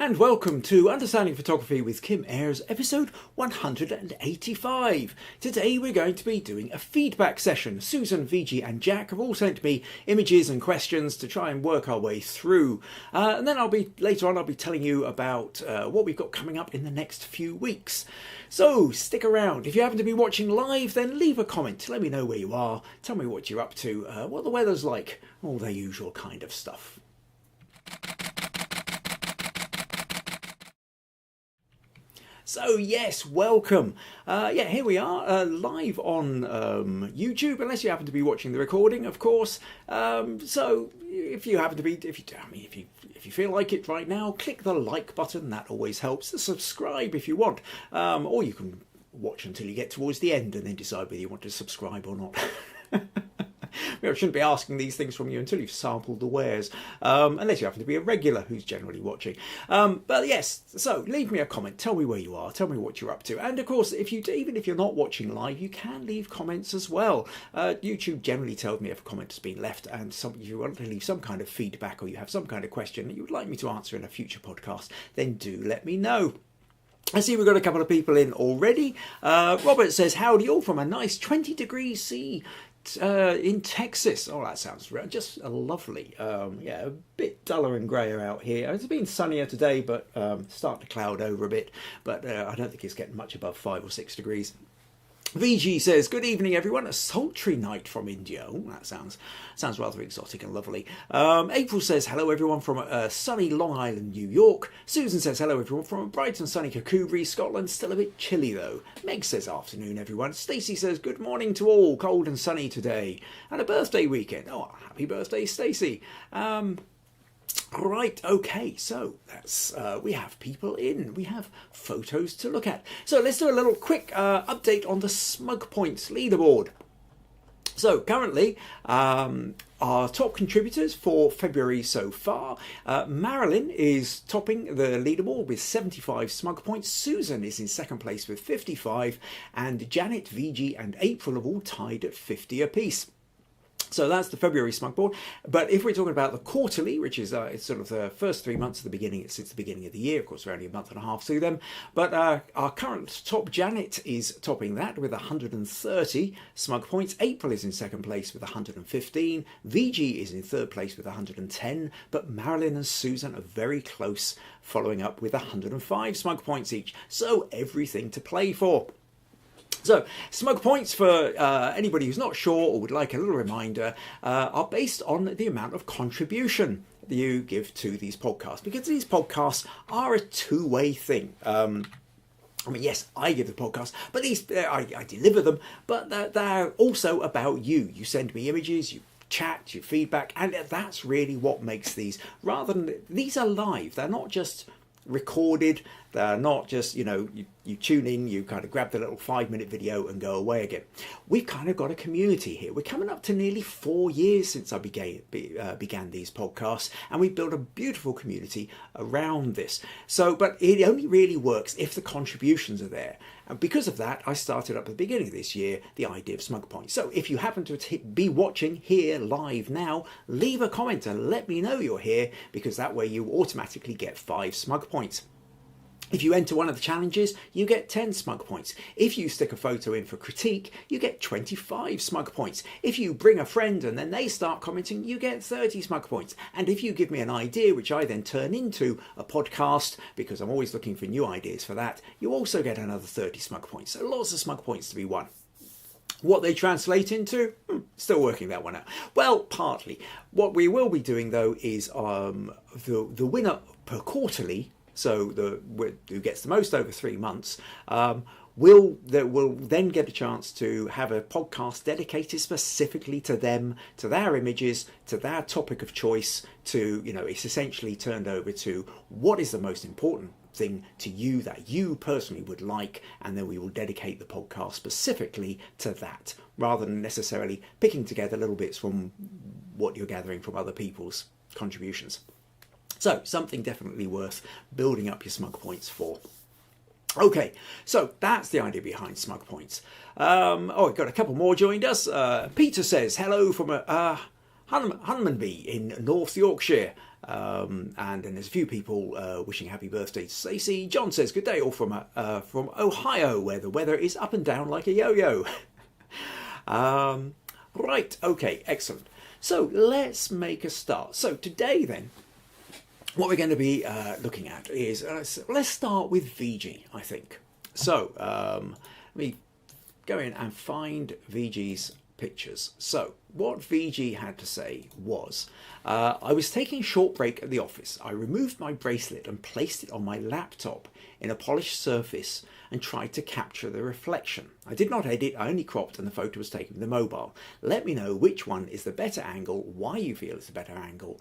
And welcome to Understanding Photography with Kim Ayres, episode 185. Today we're going to be doing a feedback session. Susan, Viji and Jack have all sent me images and questions to try and work our way through. And then later on I'll be telling you about what we've got coming up in the next few weeks. So stick around. If you happen to be watching live, then leave a comment. Let me know where you are. Tell me what you're up to, what the weather's like, all the usual kind of stuff. So yes, welcome. Here we are, live on YouTube, unless you happen to be watching the recording, of course. So if you happen to be, if you feel like it right now, click the like button. That always helps. Subscribe if you want, or you can watch until you get towards the end and then decide whether you want to subscribe or not. I shouldn't be asking these things from you until you've sampled the wares, unless you happen to be a regular who's generally watching. But yes, so leave me a comment. Tell me where you are. Tell me what you're up to. And of course, even if you're not watching live, you can leave comments as well. YouTube generally tells me if a comment has been left, and if you want to leave some kind of feedback or you have some kind of question that you would like me to answer in a future podcast, then do let me know. I see we've got a couple of people in already. Robert says, howdy all from a nice 20 degrees C in Texas. Oh, that sounds just lovely. A bit duller and grayer out here. It's been sunnier today, but starting to cloud over a bit. But I don't think it's getting much above 5 or 6 degrees. Viji says, good evening everyone, a sultry night from India. Oh, that sounds rather exotic and lovely. April says, hello everyone from sunny Long Island, New York. Susan says, hello everyone from a bright and sunny Kirkcudbright, Scotland, still a bit chilly though. Meg says, afternoon everyone. Stacey says, good morning to all, cold and sunny today. And a birthday weekend. Oh, happy birthday Stacey. Right, okay, so that's we have people in, we have photos to look at. So let's do a little quick update on the Smug Points leaderboard. So currently, our top contributors for February so far, Marilyn is topping the leaderboard with 75 Smug Points, Susan is in second place with 55, and Janet, Viji and April have all tied at 50 apiece. So that's the February Smug board. But if we're talking about the quarterly, which is it's sort of the first 3 months of the beginning, since the beginning of the year, of course we're only a month and a half through them. But our current top, Janet, is topping that with 130 Smug Points. April is in second place with 115. Viji is in third place with 110. But Marilyn and Susan are very close, following up with 105 Smug Points each. So everything to play for. So, Smug Points, for anybody who's not sure or would like a little reminder, are based on the amount of contribution that you give to these podcasts, because these podcasts are a two-way thing. I mean, yes, I give the podcast, but I deliver them, but they're also about you. You send me images, you chat, you feedback, and that's really what makes these, rather than, these are live, they're not just recorded, they're not just, you tune in, you kind of grab the little 5-minute video and go away again. We've kind of got a community here. We're coming up to nearly 4 years since I began these podcasts, and we built a beautiful community around this. So, but it only really works if the contributions are there. And because of that, I started up at the beginning of this year the idea of Smug Points. So if you happen to be watching here live now, leave a comment and let me know you're here, because that way you automatically get 5 Smug Points. If you enter one of the challenges, you get 10 Smug Points. If you stick a photo in for critique, you get 25 Smug Points. If you bring a friend and then they start commenting, you get 30 Smug Points. And if you give me an idea, which I then turn into a podcast, because I'm always looking for new ideas for that, you also get another 30 Smug Points. So lots of Smug Points to be won. What they translate into? Still working that one out. Well, partly. What we will be doing, though, is the winner per quarterly, so who gets the most over 3 months, will then get a chance to have a podcast dedicated specifically to them, to their images, to their topic of choice. It's essentially turned over to what is the most important thing to you that you personally would like, and then we will dedicate the podcast specifically to that, rather than necessarily picking together little bits from what you're gathering from other people's contributions. So, something definitely worth building up your Smug Points for. Okay, so that's the idea behind Smug Points. We've got a couple more joined us. Peter says, hello from Hunmanby in North Yorkshire. And then there's a few people wishing happy birthday to Stacey. John says, good day, all from Ohio, where the weather is up and down like a yo-yo. Right, okay, excellent. So let's make a start. So today then, what we're going to be looking at is, let's start with Viji, I think. So let me go in and find Viji's pictures. So what Viji had to say was, I was taking a short break at the office. I removed my bracelet and placed it on my laptop in a polished surface and tried to capture the reflection. I did not edit, I only cropped, and the photo was taken with the mobile. Let me know which one is the better angle, why you feel it's a better angle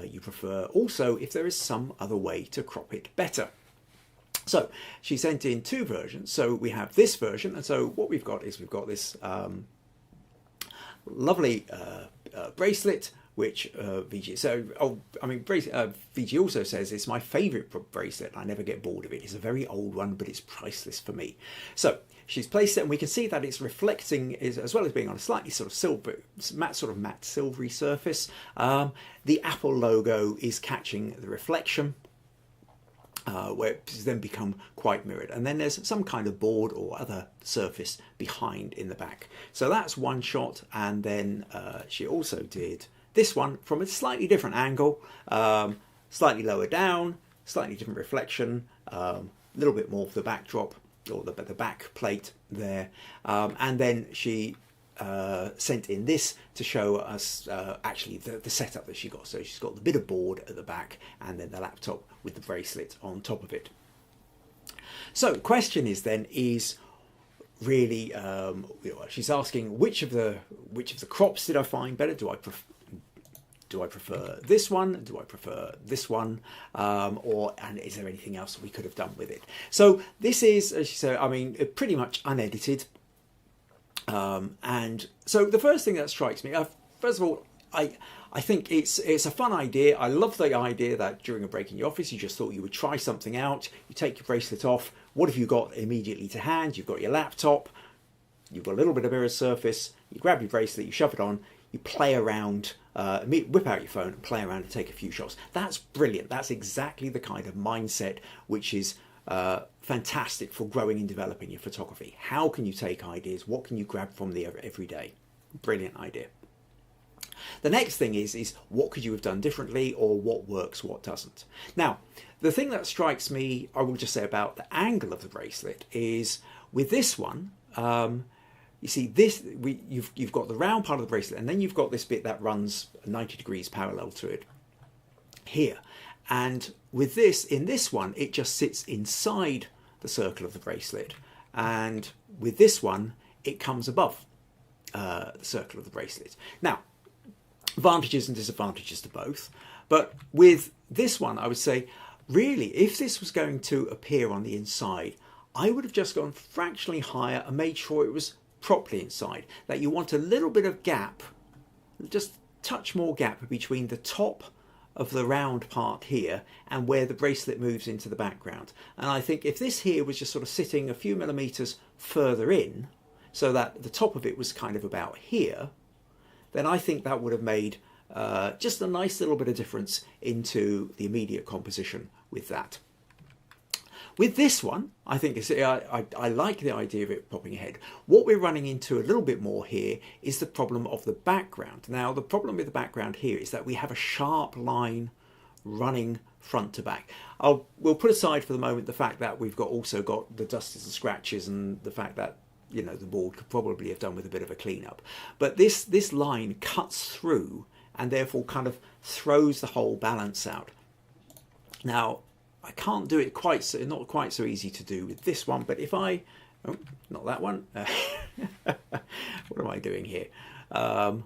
you prefer. Also, if there is some other way to crop it better. So she sent in two versions. So we have this version, and so what we've got is we've got this lovely bracelet, which Viji. So Viji also says it's my favourite bracelet. I never get bored of it. It's a very old one, but it's priceless for me. So she's placed it, and we can see that it's reflecting, as well as being on a slightly sort of matte silvery surface. The Apple logo is catching the reflection, where it's then become quite mirrored, and then there's some kind of board or other surface behind in the back. So that's one shot, and then she also did this one from a slightly different angle, slightly lower down, slightly different reflection, a little bit more of the backdrop or the back plate there, and then she sent in this to show us actually the setup that she got. So she's got the bit of board at the back and then the laptop with the bracelet on top of it. So the question is really she's asking which of the crops did I find better? Do I prefer this one? Do I prefer this one? And is there anything else we could have done with it? So this is, as she said, I mean, pretty much unedited. And so the first thing that strikes me, first of all, I think it's a fun idea. I love the idea that during a break in your office, you just thought you would try something out. You take your bracelet off. What have you got immediately to hand? You've got your laptop. You've got a little bit of mirror surface. You grab your bracelet, you shove it on, you play around, whip out your phone and play around and take a few shots. That's brilliant. That's exactly the kind of mindset which is fantastic for growing and developing your photography. How can you take ideas? What can you grab from there every day? Brilliant idea. The next thing is what could you have done differently, or what works, what doesn't? Now, the thing that strikes me, I will just say about the angle of the bracelet is with this one, you see this, you've got the round part of the bracelet, and then you've got this bit that runs 90 degrees parallel to it here. And with this, in this one, it just sits inside the circle of the bracelet. And with this one, it comes above the circle of the bracelet. Now, advantages and disadvantages to both. But with this one, I would say, really, if this was going to appear on the inside, I would have just gone fractionally higher and made sure it was properly inside. That you want a little bit of gap, just touch more gap between the top of the round part here and where the bracelet moves into the background. And I think if this here was just sort of sitting a few millimeters further in, so that the top of it was kind of about here, then I think that would have made just a nice little bit of difference into the immediate composition with that. With this one, I think I like the idea of it popping ahead. What we're running into a little bit more here is the problem of the background. Now, the problem with the background here is that we have a sharp line running front to back. We'll put aside for the moment the fact that we've also got the dust and scratches and the fact that, you know, the board could probably have done with a bit of a cleanup. But this line cuts through and therefore kind of throws the whole balance out. Now, I can't do it not quite so easy to do with this one, but if not that one. What am I doing here? Where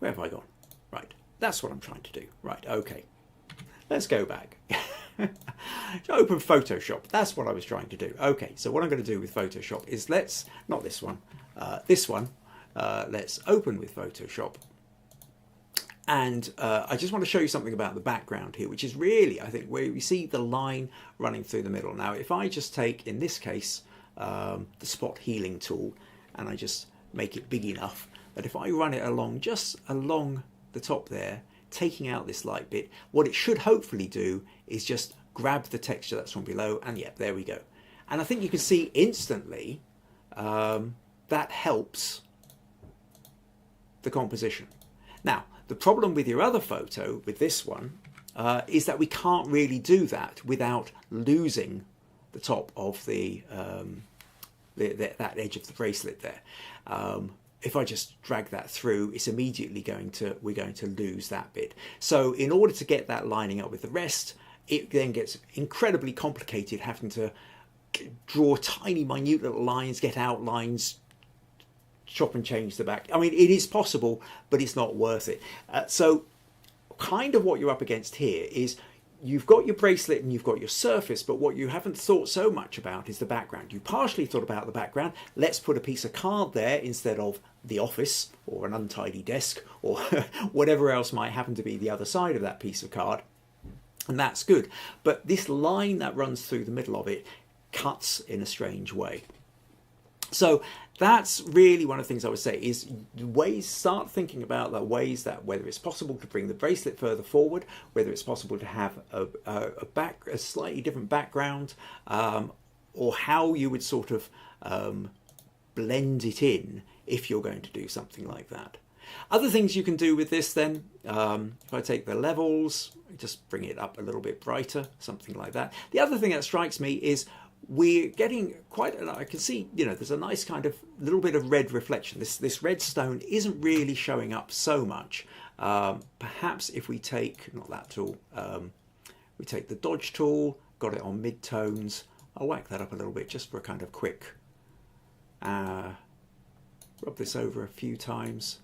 have I gone? Right, that's what I'm trying to do. Right, okay. Let's go back. Open Photoshop. That's what I was trying to do. Okay, so what I'm going to do with Photoshop is not this one, this one. Let's open with Photoshop. And I just want to show you something about the background here, which is really, I think, where we see the line running through the middle. Now, if I just take, in this case, the spot healing tool, and I just make it big enough that if I run it along, just along the top there, taking out this light bit, what it should hopefully do is just grab the texture that's from below, and yeah, there we go. And I think you can see instantly that helps the composition. Now, the problem with your other photo, with this one, is that we can't really do that without losing the top of that edge of the bracelet there. If I just drag that through, it's immediately we're going to lose that bit. So in order to get that lining up with the rest, it then gets incredibly complicated, having to draw tiny, minute little lines, get outlines, chop and change the back. I mean, it is possible, but it's not worth it. So kind of what you're up against here is you've got your bracelet and you've got your surface, but what you haven't thought so much about is the background. You partially thought about the background. Let's put a piece of card there instead of the office or an untidy desk or whatever else might happen to be the other side of that piece of card. And that's good. But this line that runs through the middle of it cuts in a strange way. So that's really one of the things I would say is start thinking about the ways that whether it's possible to bring the bracelet further forward, whether it's possible to have a slightly different background, or how you would sort of blend it in if you're going to do something like that. Other things you can do with this then, if I take the levels, just bring it up a little bit brighter, something like that. The other thing that strikes me is we're getting I can see, there's a nice kind of little bit of red reflection. This red stone isn't really showing up so much. Perhaps if we take, not that tool, we take the dodge tool, got it on mid-tones, I'll whack that up a little bit just for a kind of quick, rub this over a few times.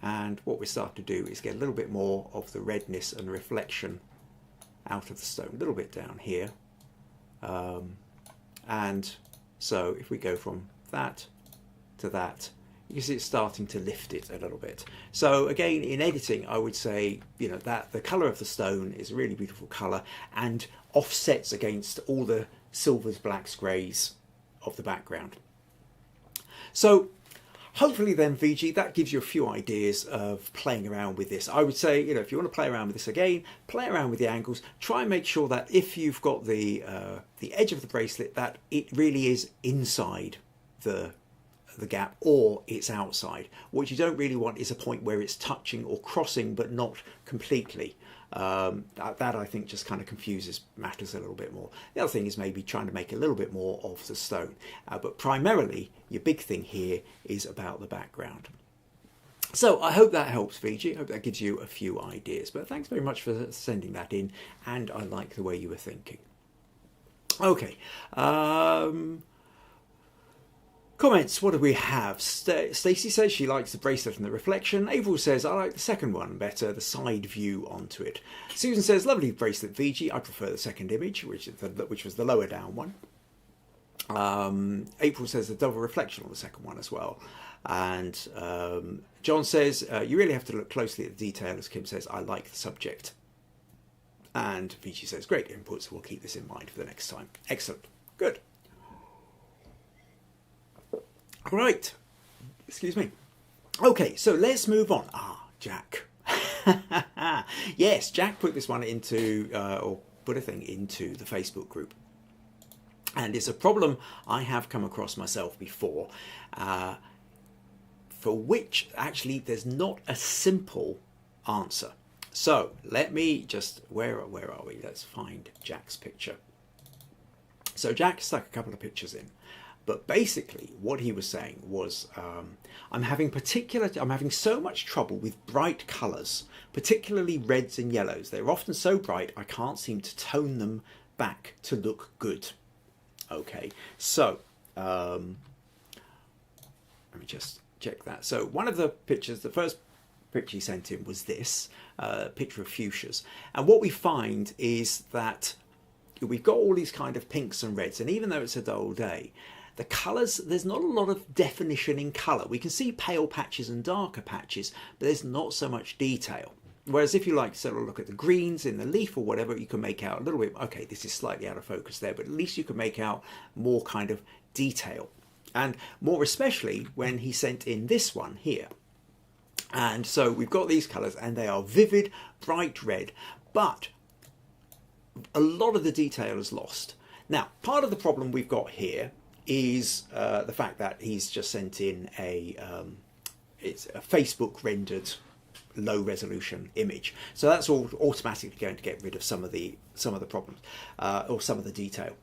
And what we start to do is get a little bit more of the redness and reflection out of the stone, a little bit down here. And so if we go from that to that, you can see it's starting to lift it a little bit. So again, in editing, I would say, that the color of the stone is a really beautiful color and offsets against all the silvers, blacks, grays of the background. So hopefully then, Viji, that gives you a few ideas of playing around with this. I would say, if you want to play around with this again, play around with the angles. Try and make sure that if you've got the edge of the bracelet, that it really is inside the gap or it's outside. What you don't really want is a point where it's touching or crossing, but not completely. That I think just kind of confuses matters a little bit more. The other thing is maybe trying to make a little bit more of the stone, but primarily your big thing here is about the background. So I hope that helps, Viji. I hope that gives you a few ideas, but thanks very much for sending that in, and I like the way you were thinking. Okay, comments, what do we have? Stacey says she likes the bracelet and the reflection. April says, I like the second one better, the side view onto it. Susan says, lovely bracelet, Viji. I prefer the second image, which was the lower down one. April says the double reflection on the second one as well. And John says, you really have to look closely at the detail. As Kim says, I like the subject. And Viji says, great inputs. We'll keep this in mind for the next time. Excellent. Good. Right, excuse me. Okay, so let's move on. Jack. Yes, Jack put this one into, or put a thing into the Facebook group. And it's a problem I have come across myself before, for which actually there's not a simple answer. So let me just, where are we? Let's find Jack's picture. So Jack stuck a couple of pictures in. But basically what he was saying was, I'm having so much trouble with bright colours, particularly reds and yellows. They're often so bright I can't seem to tone them back to look good. Okay, so let me just check that. So one of the pictures, the first picture he sent in was this picture of fuchsias. And what we find is that we've got all these kind of pinks and reds, and even though it's a dull day, the colours, there's not a lot of definition in colour. We can see pale patches and darker patches, but there's not so much detail. Whereas if you like to sort of look at the greens in the leaf or whatever, you can make out a little bit, okay, this is slightly out of focus there, but at least you can make out more kind of detail. And more especially when he sent in this one here. And so we've got these colours, and they are vivid, bright red, but a lot of the detail is lost. Now, part of the problem we've got here is the fact that he's just sent in it's a Facebook rendered low resolution image, so that's all automatically going to get rid of some of the problems or some of the detail.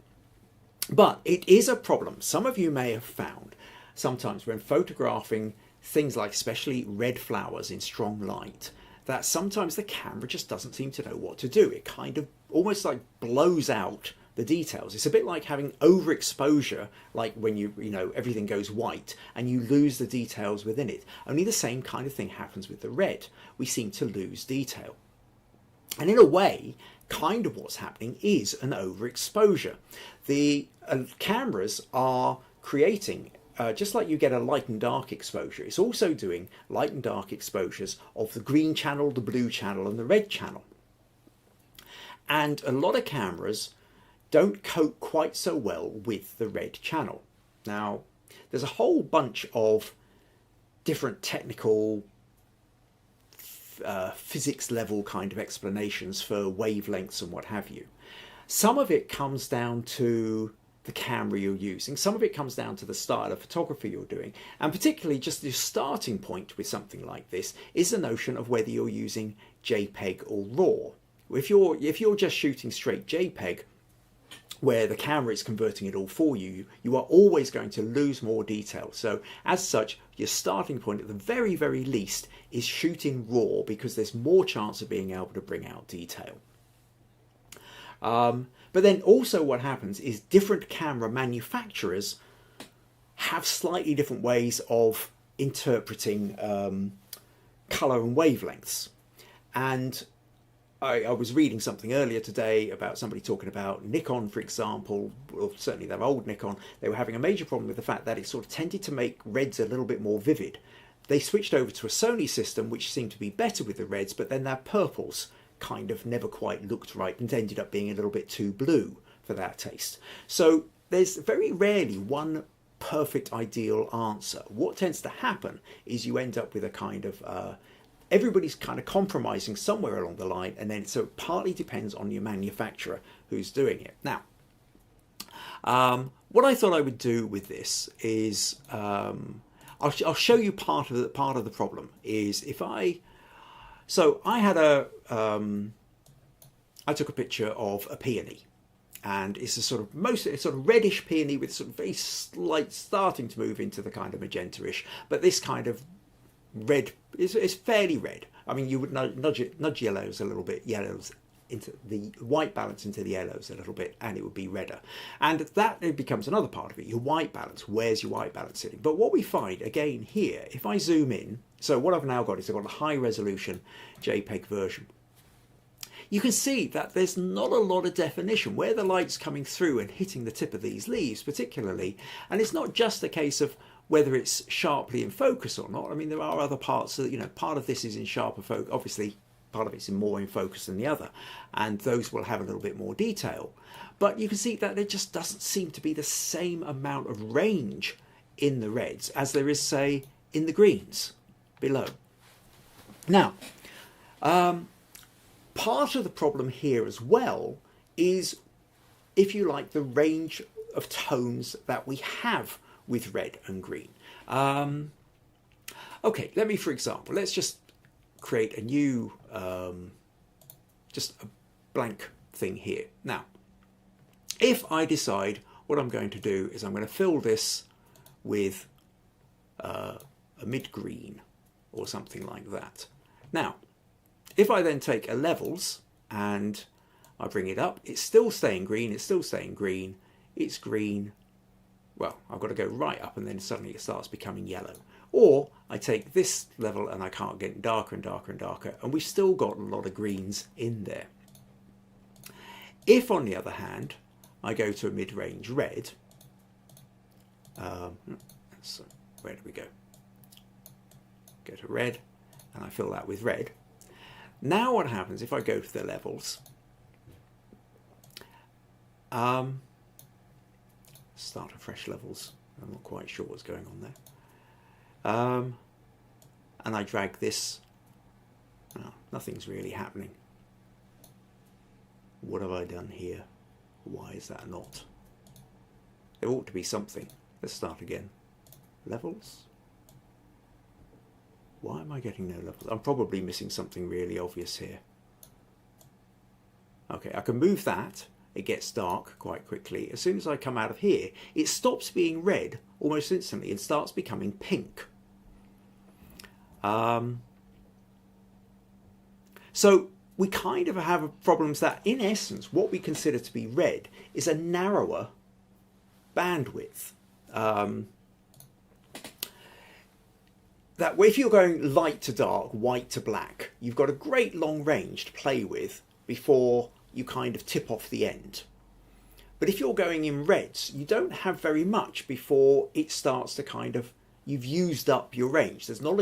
But it is a problem. Some of you may have found sometimes when photographing things like especially red flowers in strong light, that sometimes the camera just doesn't seem to know what to do. It kind of almost like blows out the details. It's a bit like having overexposure, like when you know everything goes white and you lose the details within it. Only the same kind of thing happens with the red. We seem to lose detail. And in a way, kind of what's happening is an overexposure. The cameras are creating, just like you get a light and dark exposure, it's also doing light and dark exposures of the green channel, the blue channel, and the red channel. And a lot of cameras don't cope quite so well with the red channel. Now, there's a whole bunch of different technical physics level kind of explanations for wavelengths and what have you. Some of it comes down to the camera you're using, some of it comes down to the style of photography you're doing, and particularly just the starting point with something like this is the notion of whether you're using JPEG or RAW. If you're just shooting straight JPEG, where the camera is converting it all for you, you are always going to lose more detail. So as such, your starting point at the very, very least is shooting RAW, because there's more chance of being able to bring out detail. But then also what happens is different camera manufacturers have slightly different ways of interpreting colour and wavelengths. And I was reading something earlier today about somebody talking about Nikon, for example, or certainly their old Nikon. They were having a major problem with the fact that it sort of tended to make reds a little bit more vivid. They switched over to a Sony system, which seemed to be better with the reds, but then their purples kind of never quite looked right and ended up being a little bit too blue for their taste. So there's very rarely one perfect ideal answer. What tends to happen is you end up with a kind of everybody's kind of compromising somewhere along the line, and then so it partly depends on your manufacturer who's doing it. Now, what I thought I would do with this is I'll show you part of the problem. Is if I had I took a picture of a peony, and it's a sort of reddish peony with sort of very slight starting to move into the kind of magenta-ish, but this kind of red is fairly red. I mean, you would nudge yellows a little bit, yellows into the white balance into the yellows a little bit, and it would be redder. And that it becomes another part of it, your white balance. Where's your white balance sitting? But what we find again here, if I zoom in, so what I've now got is I've got a high resolution JPEG version. You can see that there's not a lot of definition where the light's coming through and hitting the tip of these leaves particularly. And it's not just a case of whether it's sharply in focus or not. I mean, there are other parts that, you know, part of this is in sharper focus. Obviously, part of it's more in focus than the other, and those will have a little bit more detail. But you can see that there just doesn't seem to be the same amount of range in the reds as there is, say, in the greens below. Now, part of the problem here as well is, if you like, the range of tones that we have with red and green. Okay, let me, for example, let's just create a new, just a blank thing here. Now, if I decide what I'm going to do is I'm going to fill this with a mid-green or something like that. Now, if I then take a levels and I bring it up, it's still staying green, it's still staying green, it's green. Well, I've got to go right up and then suddenly it starts becoming yellow. Or I take this level and I can't get darker and darker and darker, and we've still got a lot of greens in there. If, on the other hand, I go to a mid-range red, so where do we go? Go to red, and I fill that with red. Now what happens if I go to the levels? Start afresh levels. I'm not quite sure what's going on there. and I drag this, oh, nothing's really happening. What have I done here? Why is that not? There ought to be something. Let's start again. Levels? Why am I getting no levels? I'm probably missing something really obvious here. Okay, I can move that. It gets dark quite quickly. As soon as I come out of here, it stops being red almost instantly and starts becoming pink. So we kind of have problems that, in essence, what we consider to be red is a narrower bandwidth. That if you're going light to dark, white to black, you've got a great long range to play with before you kind of tip off the end. But if you're going in reds, you don't have very much before it starts to kind of, you've used up your range. There's not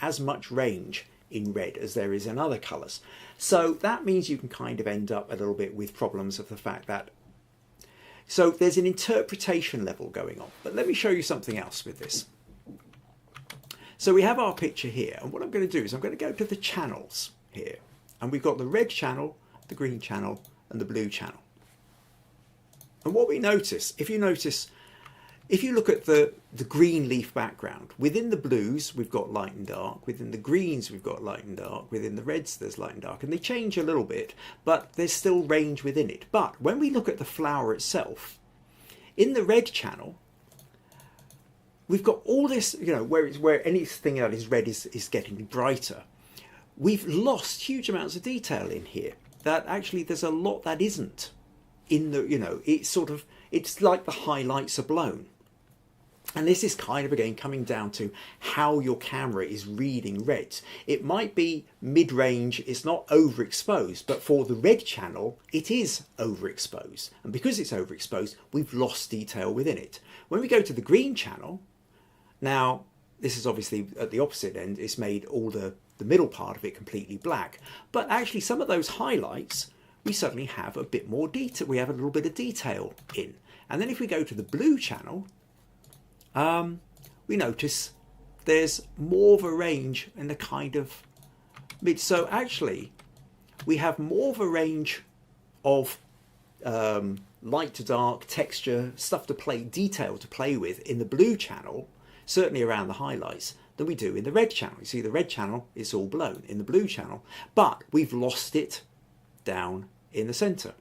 as much range in red as there is in other colours. So that means you can kind of end up a little bit with problems of the fact that, so there's an interpretation level going on. But let me show you something else with this. So we have our picture here, and what I'm going to do is I'm going to go to the channels here, and we've got the red channel, the green channel, and the blue channel. And what we notice, if you look at the green leaf background, within the blues we've got light and dark, within the greens we've got light and dark, within the reds there's light and dark, and they change a little bit, but there's still range within it. But when we look at the flower itself, in the red channel, we've got all this, you know, where anything that is red is getting brighter. We've lost huge amounts of detail in here. That actually there's a lot that isn't in the, you know, it's like the highlights are blown. And this is kind of, again, coming down to how your camera is reading reds. It might be mid-range, it's not overexposed, but for the red channel, it is overexposed. And because it's overexposed, we've lost detail within it. When we go to the green channel, now, this is obviously at the opposite end, it's made all the middle part of it completely black. But actually, some of those highlights, we suddenly have a bit more detail, we have a little bit of detail in. And then if we go to the blue channel, we notice there's more of a range in the kind of mid. So actually, we have more of a range of light to dark, texture, stuff to play, detail to play with in the blue channel, certainly around the highlights, than we do in the red channel. You see the red channel, it's all blown in the blue channel, but we've lost it down in the center.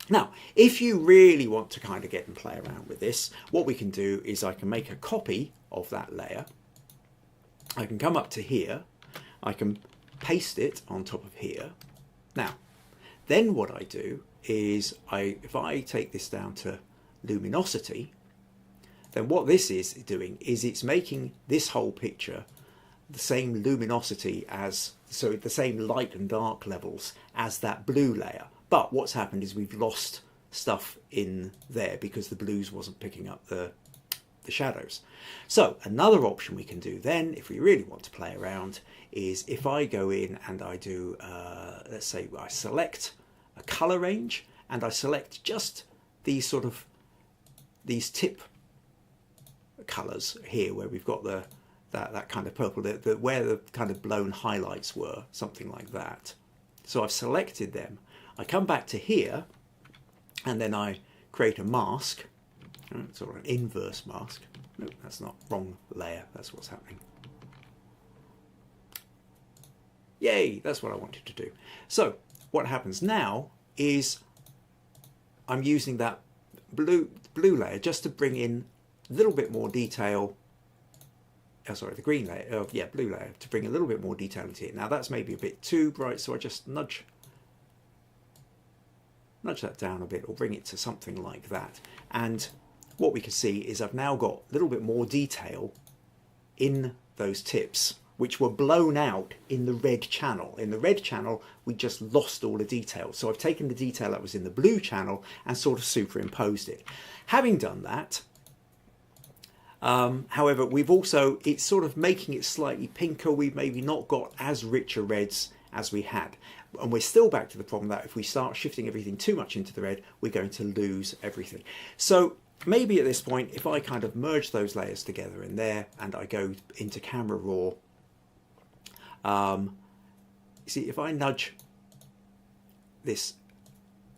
Now, if you really want to kind of get and play around with this, what we can do is I can make a copy of that layer. I can come up to here. I can paste it on top of here. Now, then what I do is if I take this down to luminosity, then what this is doing is it's making this whole picture the same luminosity as, so the same light and dark levels as that blue layer. But what's happened is we've lost stuff in there because the blues wasn't picking up the shadows. So another option we can do then, if we really want to play around, is if I go in and I do, let's say I select a color range and I select just these these tip colors here where we've got that kind of purple, where the kind of blown highlights were, something like that. So I've selected them. I come back to here and then I create a mask, sort of an inverse mask. No, that's not, wrong layer, that's what's happening. Yay, that's what I wanted to do. So what happens now is I'm using that blue layer just to bring in a little bit more detail. Oh, sorry, the green layer, blue layer, to bring a little bit more detail into it. Now that's maybe a bit too bright, so I just nudge that down a bit or bring it to something like that. And what we can see is I've now got a little bit more detail in those tips, which were blown out in the red channel. In the red channel, we just lost all the detail. So I've taken the detail that was in the blue channel and sort of superimposed it. Having done that, however, we've also, it's sort of making it slightly pinker. We've maybe not got as rich a reds as we had. And we're still back to the problem that if we start shifting everything too much into the red, we're going to lose everything. So maybe at this point, if I kind of merge those layers together in there and I go into camera raw See, if I nudge this,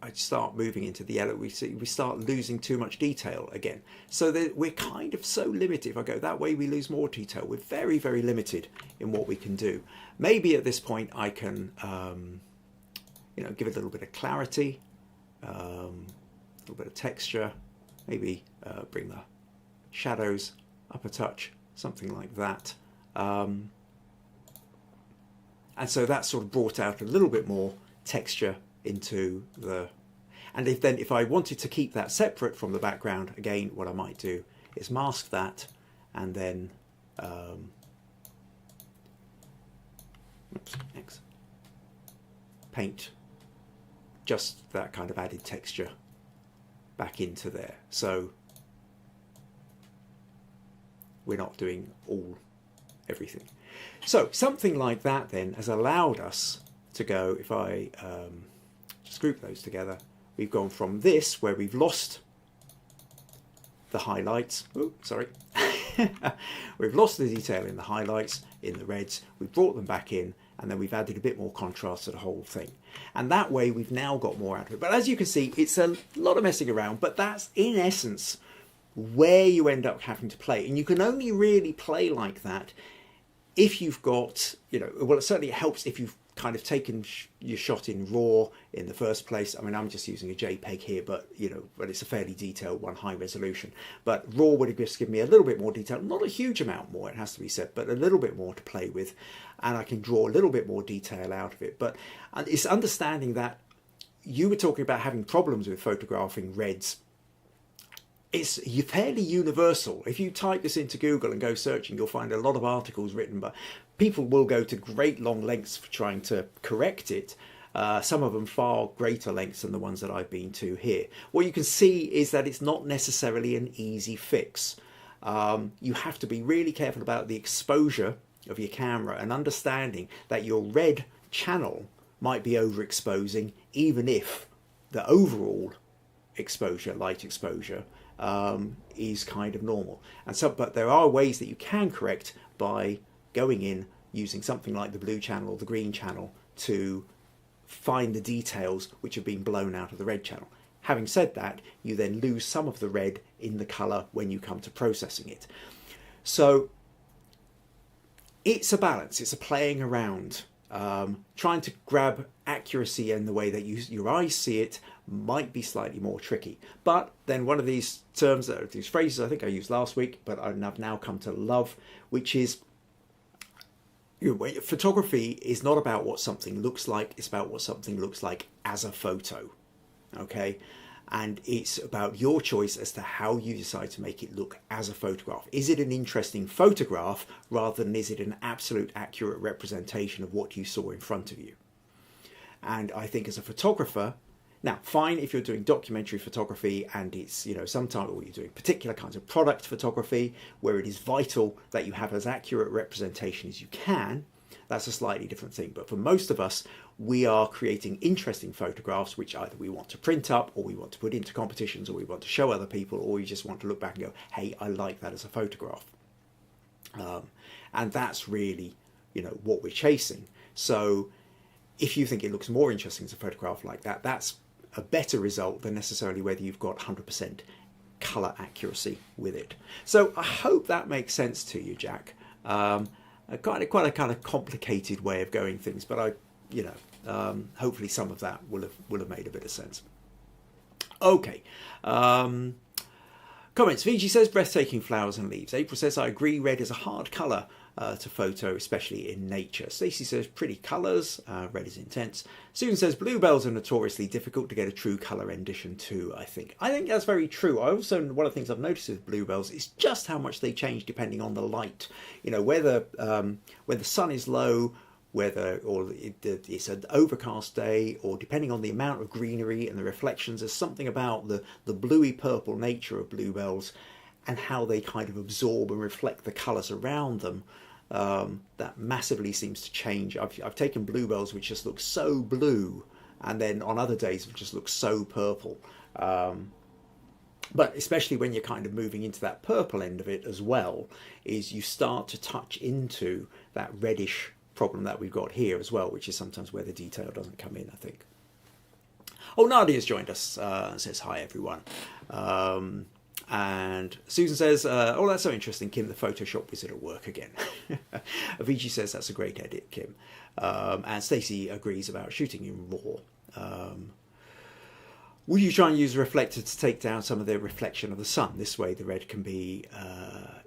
I start moving into the yellow, we start losing too much detail again. So that we're kind of so limited. If I go that way, we lose more detail. We're very, very limited in what we can do. Maybe at this point I can, give it a little bit of clarity, a little bit of texture, maybe bring the shadows up a touch, something like that. And so that sort of brought out a little bit more texture into the, and if I wanted to keep that separate from the background, again, what I might do is mask that and then paint just that kind of added texture back into there. So we're not doing everything. So something like that then has allowed us to go, if I just group those together, we've gone from this, where we've lost the highlights. Oh, sorry. We've lost the detail in the highlights, in the reds. We've brought them back in, and then we've added a bit more contrast to the whole thing. And that way we've now got more out of it. But as you can see, it's a lot of messing around, but that's in essence where you end up having to play. And you can only really play like that if you've got, well, it certainly helps if you've kind of taken your shot in RAW in the first place. I mean, I'm just using a JPEG here, but but it's a fairly detailed one, high resolution. But RAW would have just given me a little bit more detail, not a huge amount more, it has to be said, but a little bit more to play with, and I can draw a little bit more detail out of it. But it's understanding that you were talking about having problems with photographing reds. It's fairly universal. If you type this into Google and go searching, you'll find a lot of articles written, but people will go to great long lengths for trying to correct it. Some of them far greater lengths than the ones that I've been to here. What you can see is that it's not necessarily an easy fix. You have to be really careful about the exposure of your camera and understanding that your red channel might be overexposing, even if the overall exposure, light exposure, is kind of normal. And so, but there are ways that you can correct by going in using something like the blue channel or the green channel to find the details which have been blown out of the red channel. Having said that, you then lose some of the red in the color when you come to processing it. So it's a balance, it's a playing around. Trying to grab accuracy in the way that your eyes see it might be slightly more tricky. But then one of these terms, these phrases I think I used last week, but I've now come to love, which is photography is not about what something looks like, it's about what something looks like as a photo. Okay? And it's about your choice as to how you decide to make it look as a photograph. Is it an interesting photograph rather than is it an absolute accurate representation of what you saw in front of you? And I think as a photographer, now fine if you're doing documentary photography and it's, sometimes, or you're doing particular kinds of product photography where it is vital that you have as accurate representation as you can, that's a slightly different thing. But for most of us, we are creating interesting photographs which either we want to print up or we want to put into competitions or we want to show other people, or we just want to look back and go, hey, I like that as a photograph. And that's really, what we're chasing. So if you think it looks more interesting as a photograph like that, that's a better result than necessarily whether you've got 100% color accuracy with it. So I hope that makes sense to you, Jack. Quite a kind of complicated way of going things, but hopefully some of that will have made a bit of sense. Okay. Comments. Viji says breathtaking flowers and leaves. April says I agree. Red is a hard colour to photo, especially in nature. Stacey says pretty colours. Red is intense. Susan says bluebells are notoriously difficult to get a true colour rendition to. I think that's very true. I also, one of the things I've noticed with bluebells is just how much they change depending on the light. Whether the sun is low, whether it's an overcast day, or depending on the amount of greenery and the reflections, there's something about the bluey purple nature of bluebells and how they kind of absorb and reflect the colours around them. That massively seems to change. I've taken bluebells which just look so blue, and then on other days it just looks so purple. But especially when you're kind of moving into that purple end of it as well, is you start to touch into that reddish problem that we've got here as well, which is sometimes where the detail doesn't come in, I think. Oh, Nadia's joined us and says, hi, everyone. And Susan says, oh, that's so interesting, Kim, the Photoshop wizard at work again. Viji says, that's a great edit, Kim. And Stacey agrees about shooting in RAW. Would you try and use a reflector to take down some of the reflection of the sun? This way the red can be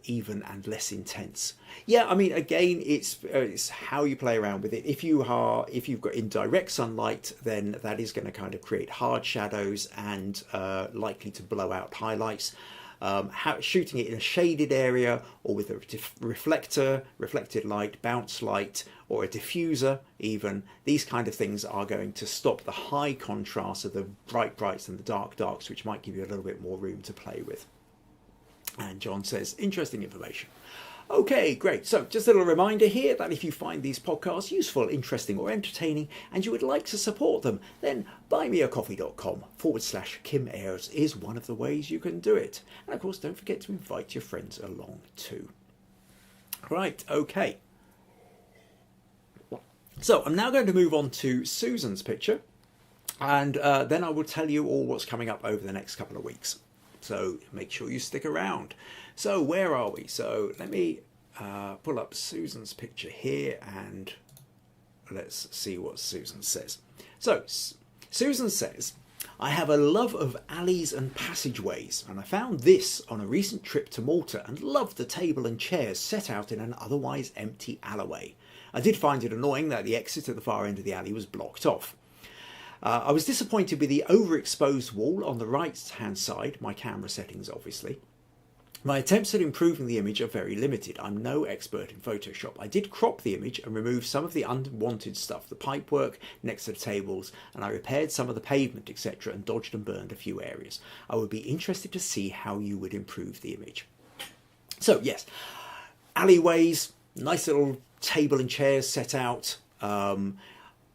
even and less intense. Yeah, I mean, again, it's how you play around with it. If you've got indirect sunlight, then that is going to kind of create hard shadows and likely to blow out highlights. Shooting it in a shaded area or with a reflector, reflected light, bounce light, or a diffuser even, these kind of things are going to stop the high contrast of the bright brights and the dark darks, which might give you a little bit more room to play with. And John says, interesting information. Okay, great. So just a little reminder here that if you find these podcasts useful, interesting or entertaining and you would like to support them, then buymeacoffee.com/Kim Ayres is one of the ways you can do it. And of course, don't forget to invite your friends along too. Right, okay. So I'm now going to move on to Susan's picture, and then I will tell you all what's coming up over the next couple of weeks. So make sure you stick around. So where are we? So let me pull up Susan's picture here and let's see what Susan says. So Susan says, I have a love of alleys and passageways, and I found this on a recent trip to Malta and loved the table and chairs set out in an otherwise empty alleyway. I did find it annoying that the exit at the far end of the alley was blocked off. I was disappointed with the overexposed wall on the right-hand side, my camera settings obviously. My attempts at improving the image are very limited. I'm no expert in Photoshop. I did crop the image and remove some of the unwanted stuff, the pipework next to the tables, and I repaired some of the pavement, etc., and dodged and burned a few areas. I would be interested to see how you would improve the image. So yes, alleyways, nice little table and chairs set out.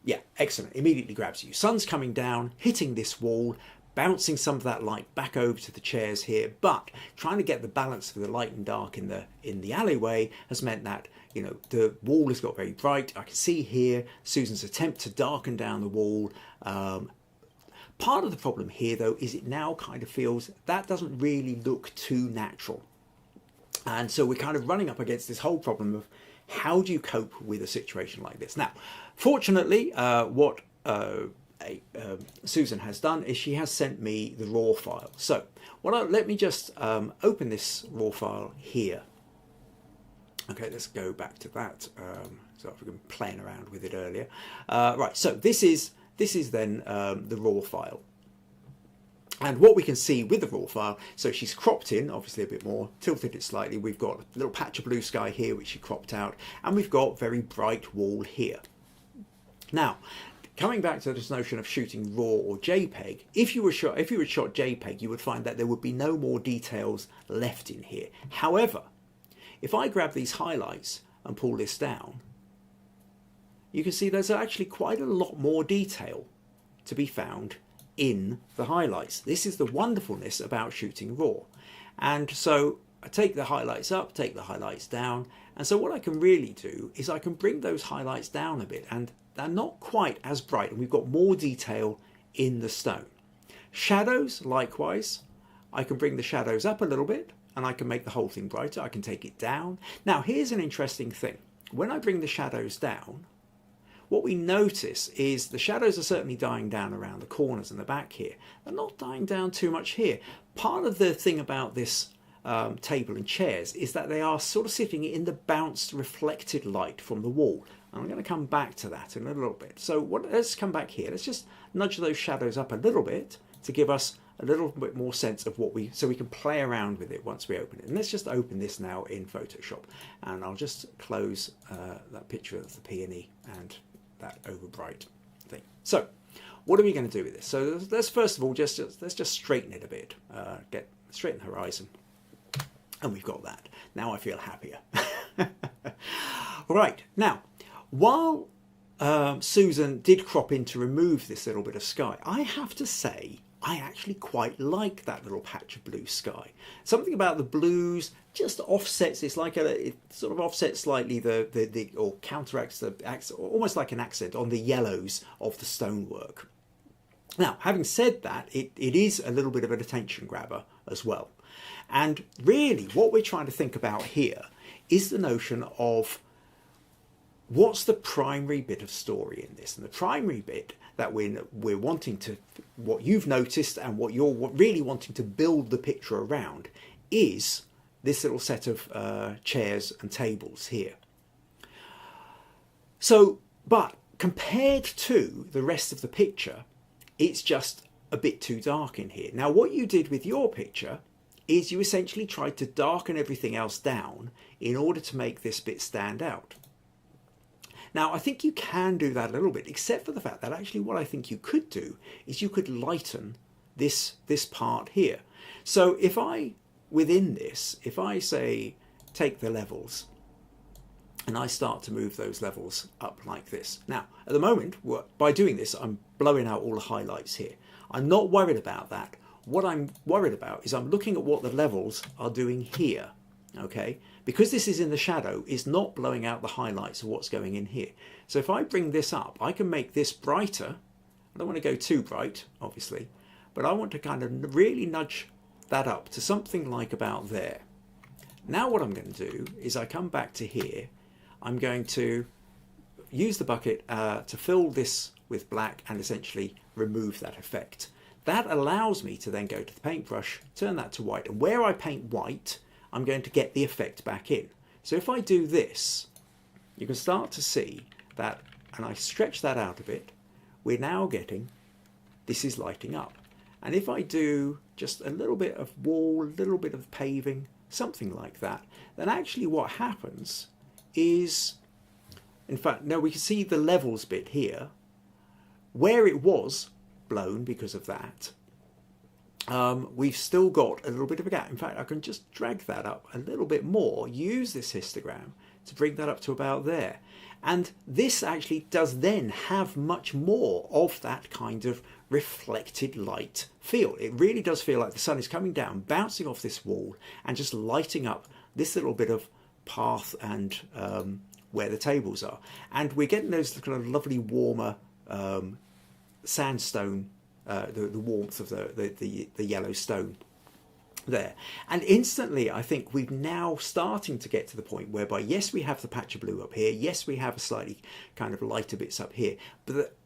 Yeah, excellent. Immediately grabs you. Sun's coming down, hitting this wall, bouncing some of that light back over to the chairs here, but trying to get the balance of the light and dark in the alleyway has meant that, you know, the wall has got very bright. I can see here Susan's attempt to darken down the wall. Part of the problem here, though, is it now kind of feels that doesn't really look too natural. And so we're kind of running up against this whole problem of how do you cope with a situation like this? Now, fortunately, what Susan has done is she has sent me the raw file. So let me just open this raw file here. Okay, let's go back to that. So I've been playing around with it earlier. Right, so this is then the raw file. And what we can see with the raw file, so she's cropped in, obviously a bit more, tilted it slightly. We've got a little patch of blue sky here, which she cropped out, and we've got very bright wall here. Now, coming back to this notion of shooting RAW or JPEG, if you had shot JPEG, you would find that there would be no more details left in here. However, if I grab these highlights and pull this down, you can see there's actually quite a lot more detail to be found in the highlights. This is the wonderfulness about shooting RAW. And so I take the highlights up, take the highlights down, and so what I can really do is I can bring those highlights down a bit, and they're not quite as bright, and we've got more detail in the stone. Shadows, likewise, I can bring the shadows up a little bit, and I can make the whole thing brighter. I can take it down. Now, here's an interesting thing. When I bring the shadows down, what we notice is the shadows are certainly dying down around the corners and the back here. They're not dying down too much here. Part of the thing about this table and chairs is that they are sort of sitting in the bounced reflected light from the wall. And I'm going to come back to that in a little bit. So let's come back here. Let's just nudge those shadows up a little bit to give us a little bit more sense of so we can play around with it once we open it. And let's just open this now in Photoshop. And I'll just close that picture of the peony and that overbright thing. So what are we going to do with this? So let's first of all let's just straighten it a bit, straighten the horizon, and we've got that. Now I feel happier. Right, now while Susan did crop in to remove this little bit of sky, I have to say I actually quite like that little patch of blue sky. Something about the blues just offsets, it's like it sort of offsets slightly or counteracts almost like an accent on the yellows of the stonework. Now, having said that, it is a little bit of an attention grabber as well. And really what we're trying to think about here is the notion of what's the primary bit of story in this. And the primary bit that we're wanting to, what you've noticed and what you're really wanting to build the picture around, is this little set of chairs and tables here. So, but compared to the rest of the picture, it's just a bit too dark in here. Now, what you did with your picture is you essentially tried to darken everything else down in order to make this bit stand out. Now, I think you can do that a little bit, except for the fact that actually what I think you could do is you could lighten this part here. So if I, within this, if I say take the levels and I start to move those levels up like this. Now, at the moment, by doing this, I'm blowing out all the highlights here. I'm not worried about that. What I'm worried about is I'm looking at what the levels are doing here, okay? Because this is in the shadow, it's not blowing out the highlights of what's going in here. So if I bring this up, I can make this brighter. I don't want to go too bright, obviously, but I want to kind of really nudge that up to something like about there. Now what I'm going to do is I come back to here. I'm going to use the bucket to fill this with black and essentially remove that effect. That allows me to then go to the paintbrush, turn that to white, and where I paint white, I'm going to get the effect back in. So if I do this, you can start to see that, and I stretch that out a bit, we're now getting, this is lighting up. And if I do just a little bit of wall, a little bit of paving, something like that, then actually what happens is, in fact, now we can see the levels bit here, where it was blown because of that. We've still got a little bit of a gap. In fact, I can just drag that up a little bit more, use this histogram to bring that up to about there. And this actually does then have much more of that kind of reflected light feel. It really does feel like the sun is coming down, bouncing off this wall and just lighting up this little bit of path and where the tables are. And we're getting those kind of lovely warmer sandstone, the warmth of the yellow stone there. And instantly I think we're now starting to get to the point whereby, yes, we have the patch of blue up here, yes, we have a slightly kind of lighter bits up here,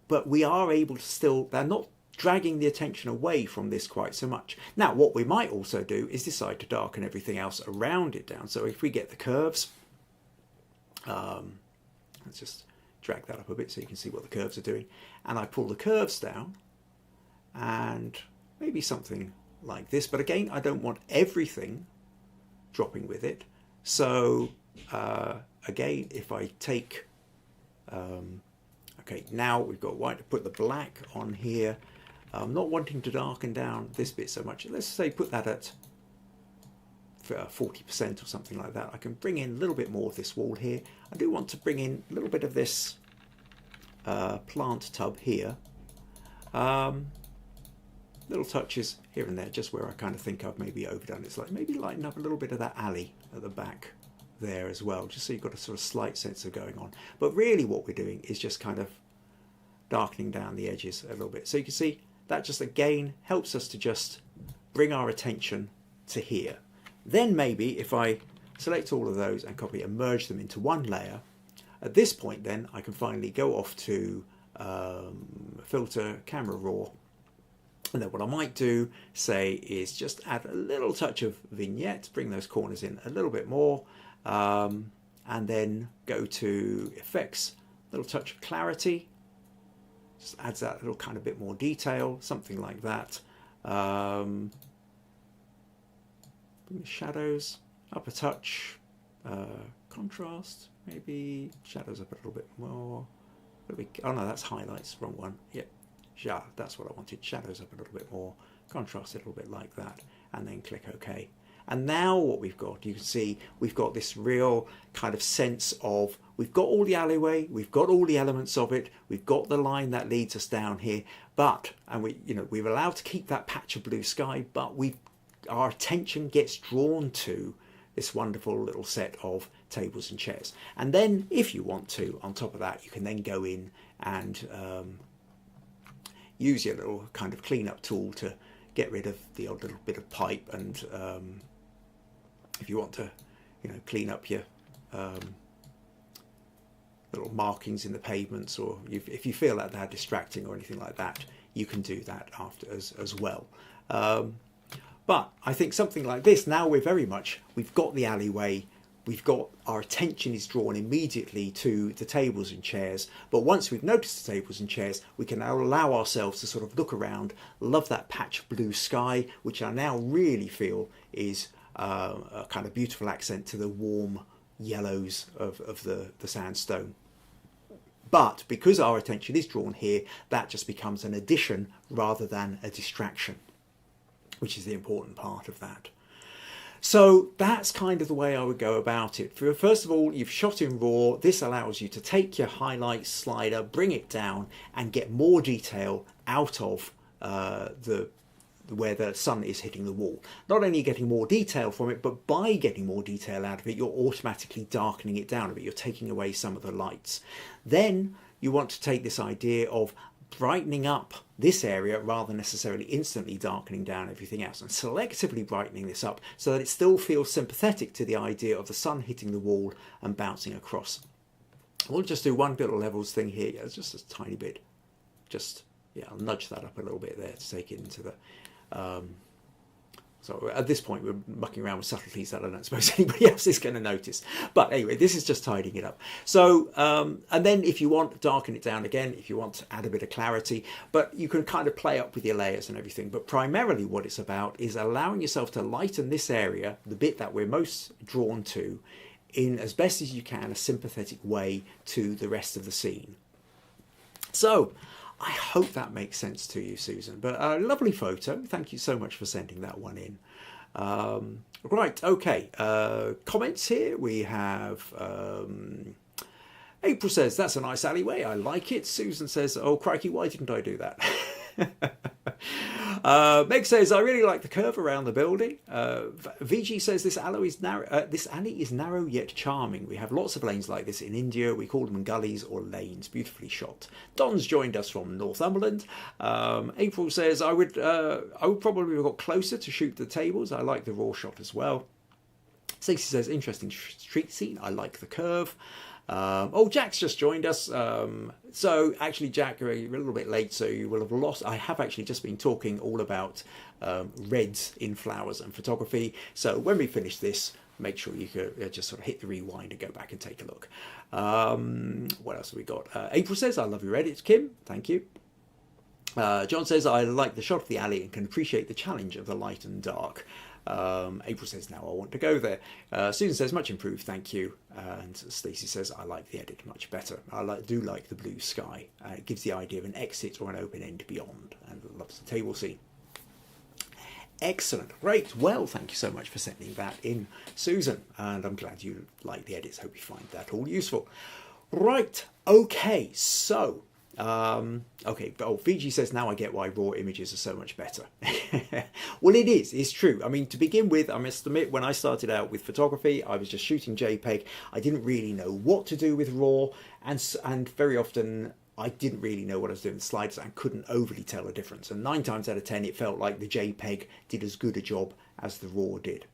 but we are able to still, they're not dragging the attention away from this quite so much. Now what we might also do is decide to darken everything else around it down. So if we get the curves, let's just drag that up a bit so you can see what the curves are doing, and I pull the curves down and maybe something like this, but again I don't want everything dropping with it. So again, if I take okay, now we've got white, to put the black on here. I'm not wanting to darken down this bit so much. Let's say put that at 40% or something like that. I can bring in a little bit more of this wall here. I do want to bring in a little bit of this plant tub here. Little touches here and there, just where I kind of think I've maybe overdone it. It's like maybe lighten up a little bit of that alley at the back there as well, just so you've got a sort of slight sense of going on. But really what we're doing is just kind of darkening down the edges a little bit. So you can see that just again helps us to just bring our attention to here. Then maybe if I select all of those and copy and merge them into one layer, at this point then I can finally go off to filter, camera raw, and then what I might do, say, is just add a little touch of vignette, bring those corners in a little bit more, and then go to effects, a little touch of clarity, just adds that little kind of bit more detail, something like that. Bring the shadows up a touch, contrast, maybe shadows up a little bit more. Oh no, that's highlights, wrong one. Yep. Yeah, that's what I wanted. Shadows up a little bit more, contrast a little bit like that, and then click OK. And now what we've got, you can see we've got this real kind of sense of, we've got all the alleyway, we've got all the elements of it, we've got the line that leads us down here, but, and we're allowed to keep that patch of blue sky, but our attention gets drawn to this wonderful little set of tables and chairs. And then if you want to, on top of that, you can then go in and use your little kind of clean-up tool to get rid of the odd little bit of pipe, and if you want to, clean up your little markings in the pavements, or if you feel like they're distracting or anything like that, you can do that after as well. But I think something like this, now we've got the alleyway, our attention is drawn immediately to the tables and chairs. But once we've noticed the tables and chairs, we can now allow ourselves to sort of look around, love that patch of blue sky, which I now really feel is a kind of beautiful accent to the warm yellows of the sandstone. But because our attention is drawn here, that just becomes an addition rather than a distraction, which is the important part of that. So that's kind of the way I would go about it. First of all, you've shot in RAW. This allows you to take your highlight slider, bring it down, and get more detail out of where the sun is hitting the wall. Not only getting more detail from it, but by getting more detail out of it, you're automatically darkening it down a bit. You're taking away some of the lights. Then you want to take this idea of brightening up this area rather than necessarily instantly darkening down everything else, and selectively brightening this up so that it still feels sympathetic to the idea of the sun hitting the wall and bouncing across. We'll just do one little levels thing here. Yeah, just a tiny bit. I'll nudge that up a little bit there to take it into the so at this point we're mucking around with subtleties that I don't suppose anybody else is going to notice, but anyway, this is just tidying it up. So and then if you want, darken it down again if you want to add a bit of clarity, but you can kind of play up with your layers and everything. But primarily what it's about is allowing yourself to lighten this area, the bit that we're most drawn to, in as best as you can a sympathetic way to the rest of the scene. So I hope that makes sense to you, Susan. But a lovely photo. Thank you so much for sending that one in. Right, okay. Comments here. We have April says, that's a nice alleyway. I like it. Susan says, oh, crikey, why didn't I do that? Meg says, I really like the curve around the building. Viji says, this alley is narrow yet charming. We have lots of lanes like this in India. We call them gullies or lanes. Beautifully shot. Don's joined us from Northumberland. April says, I would probably have got closer to shoot the tables. I like the raw shot as well. Stacey says, interesting street scene. I like the curve. Jack's just joined us. So actually, Jack, you're a little bit late, so you will have lost. I have actually just been talking all about reds in flowers and photography. So when we finish this, make sure you could just sort of hit the rewind and go back and take a look. What else have we got? April says, I love your edits, Kim. Thank you. John says, I like the shot of the alley and can appreciate the challenge of the light and dark. April says, now I want to go there. Susan says, much improved, thank you. And Stacey says, I like the edit much better. I do like the blue sky. It gives the idea of an exit or an open end beyond, and loves the table scene. Excellent, great. Well, thank you so much for sending that in, Susan. And I'm glad you like the edits. Hope you find that all useful. Right, okay, so Viji says, now I get why raw images are so much better. Well, it's true. I mean, to begin with, I must admit, when I started out with photography, I was just shooting JPEG. I didn't really know what to do with raw, and very often I didn't really know what I was doing with sliders and couldn't overly tell a difference. And 9 times out of 10, it felt like the JPEG did as good a job as the raw did.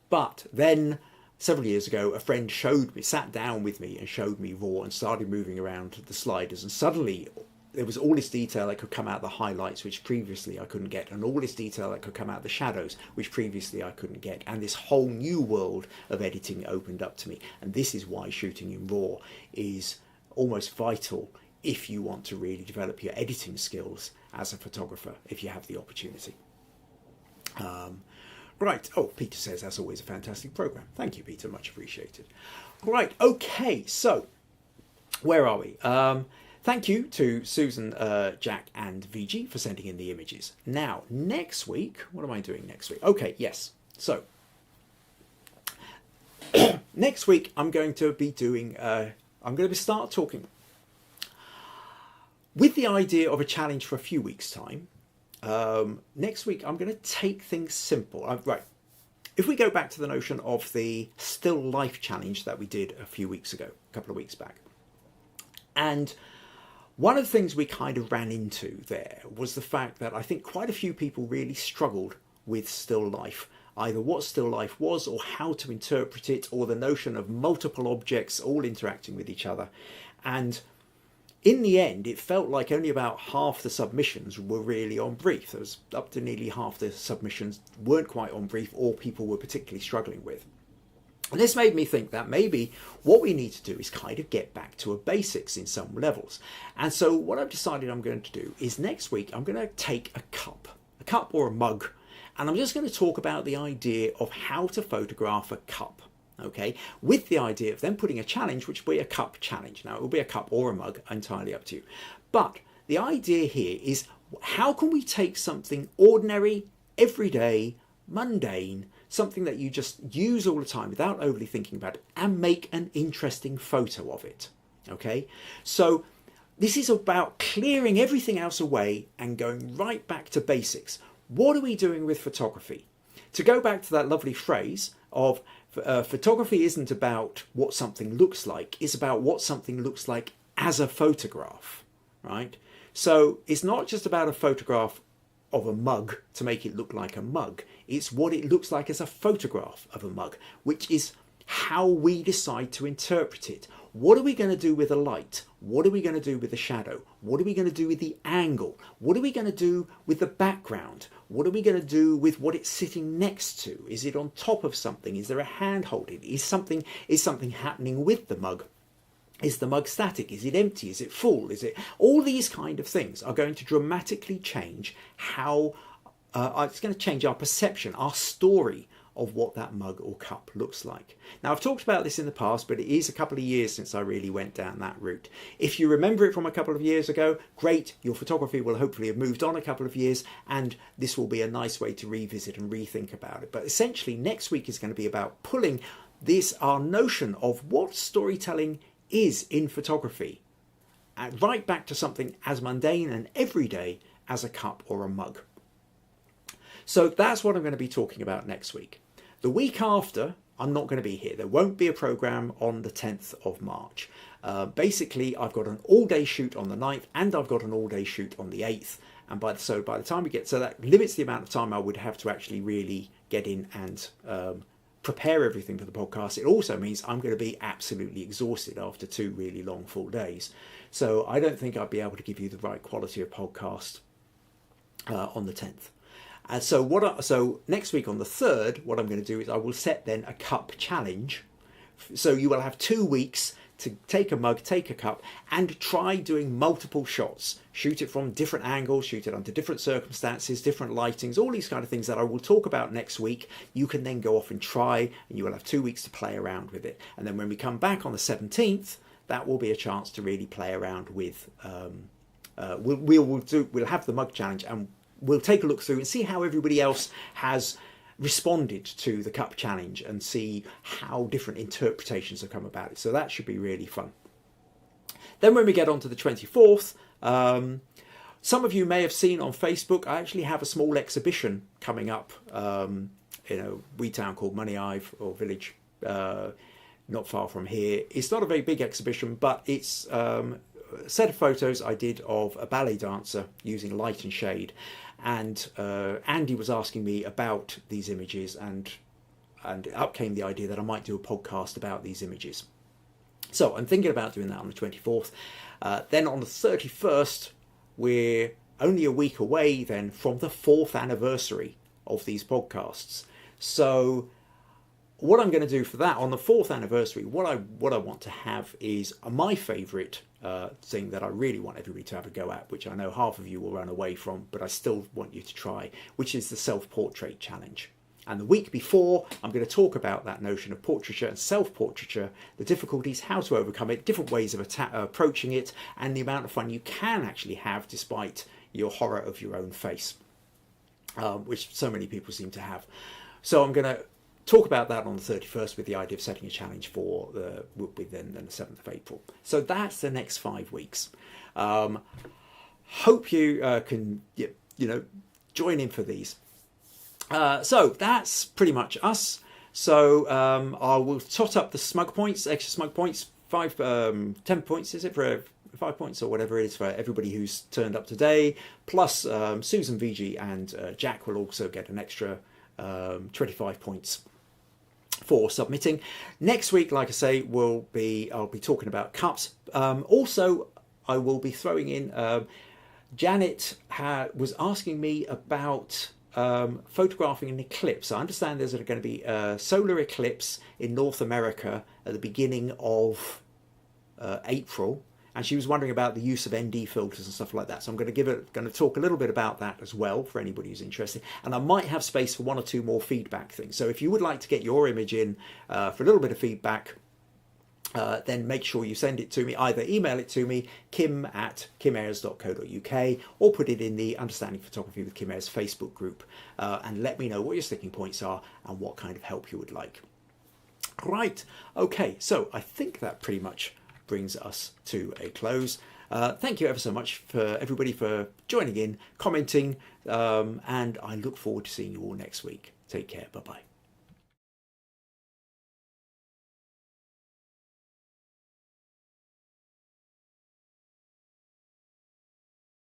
But then several years ago, a friend sat down with me and showed me raw and started moving around the sliders, and suddenly there was all this detail that could come out of the highlights, which previously I couldn't get, and all this detail that could come out of the shadows, which previously I couldn't get, and this whole new world of editing opened up to me. And this is why shooting in raw is almost vital if you want to really develop your editing skills as a photographer, if you have the opportunity. Right, Peter says, as always, a fantastic program. Thank you, Peter, much appreciated. Right, okay, so where are we? Thank you to Susan, Jack and Viji for sending in the images. Now, next week, what am I doing next week? Okay, yes. So next week I'm going to be doing, start talking with the idea of a challenge for a few weeks' time. Next week I'm going to take things simple. Right. If we go back to the notion of the still life challenge that we did a few weeks ago, a couple of weeks back. And one of the things we kind of ran into there was the fact that I think quite a few people really struggled with still life, either what still life was or how to interpret it, or the notion of multiple objects all interacting with each other. And in the end, it felt like only about half the submissions were really on brief. There was up to nearly half the submissions weren't quite on brief, or people were particularly struggling with. And this made me think that maybe what we need to do is kind of get back to a basics in some levels. And so what I've decided I'm going to do is next week I'm going to take a cup or a mug, and I'm just going to talk about the idea of how to photograph a cup. Okay, with the idea of then putting a challenge, which will be a cup challenge. Now, it will be a cup or a mug, entirely up to you. But the idea here is, how can we take something ordinary, everyday, mundane, something that you just use all the time without overly thinking about it, and make an interesting photo of it? Okay, so this is about clearing everything else away and going right back to basics. What are we doing with photography? To go back to that lovely phrase of photography isn't about what something looks like, it's about what something looks like as a photograph, right? So it's not just about a photograph of a mug to make it look like a mug, it's what it looks like as a photograph of a mug, which is how we decide to interpret it. What are we going to do with the light? What are we going to do with the shadow? What are we going to do with the angle? What are we going to do with the background? What are we going to do with what it's sitting next to? Is it on top of something? Is there a hand holding? Is something happening with the mug? Is the mug static? Is it empty? Is it full? Is it? All these kind of things are going to dramatically change how it's going to change our perception, our story of what that mug or cup looks like. Now, I've talked about this in the past, but it is a couple of years since I really went down that route. If you remember it from a couple of years ago, great, your photography will hopefully have moved on a couple of years, and this will be a nice way to revisit and rethink about it. But essentially, next week is going to be about pulling our notion of what storytelling is in photography, and right back to something as mundane and everyday as a cup or a mug. So that's what I'm going to be talking about next week. The week after, I'm not going to be here. There won't be a programme on the 10th of March. Basically, I've got an all-day shoot on the 9th, and I've got an all-day shoot on the 8th. And by the time we get, so that limits the amount of time I would have to actually really get in and prepare everything for the podcast. It also means I'm going to be absolutely exhausted after 2 really long full days. So I don't think I'd be able to give you the right quality of podcast on the 10th. And so next week on the 3rd, what I'm going to do is I will set then a cup challenge. So you will have 2 weeks to take a mug, take a cup, and try doing multiple shots. Shoot it from different angles, shoot it under different circumstances, different lightings, all these kind of things that I will talk about next week. You can then go off and try, and you will have 2 weeks to play around with it. And then when we come back on the 17th, that will be a chance to really play around with. We'll have the mug challenge, and we'll take a look through and see how everybody else has responded to the cup challenge and see how different interpretations have come about it. So that should be really fun. Then when we get on to the 24th, some of you may have seen on Facebook, I actually have a small exhibition coming up in a wee town called Moneyhive or village, not far from here. It's not a very big exhibition, but it's a set of photos I did of a ballet dancer using light and shade. And Andy was asking me about these images, and up came the idea that I might do a podcast about these images. So I'm thinking about doing that on the 24th. Then on the 31st, we're only a week away then from the 4th anniversary of these podcasts. So what I'm going to do for that on the 4th anniversary, what I want to have is my favourite thing that I really want everybody to have a go at, which I know half of you will run away from, but I still want you to try, which is the self-portrait challenge. And the week before, I'm going to talk about that notion of portraiture and self-portraiture, the difficulties, how to overcome it, different ways of approaching it, and the amount of fun you can actually have despite your horror of your own face, which so many people seem to have. So I'm going to talk about that on the 31st with the idea of setting a challenge for within the 7th of April. So that's the next 5 weeks. Hope you can join in for these. So that's pretty much us. So I will tot up the smug points, extra smug points, 10 points, is it, for 5 points or whatever it is for everybody who's turned up today. Plus Susan, Viji and Jack will also get an extra 25 points for submitting. Next week, like I say, I'll be talking about cups. Also, I will be throwing in, Janet was asking me about photographing an eclipse. I understand there's going to be a solar eclipse in North America at the beginning of April, and she was wondering about the use of ND filters and stuff like that. So I'm going to talk a little bit about that as well for anybody who's interested, and I might have space for 1 or 2 more feedback things. So if you would like to get your image in for a little bit of feedback, then make sure you send it to me. Either email it to me, kim@kimayres.co.uk, or put it in the Understanding Photography with Kim Ayres Facebook group, and let me know what your sticking points are and what kind of help you would like. Right, okay, so I think that pretty much brings us to a close. Thank you ever so much for everybody for joining in, commenting, and I look forward to seeing you all next week. Take care, bye-bye.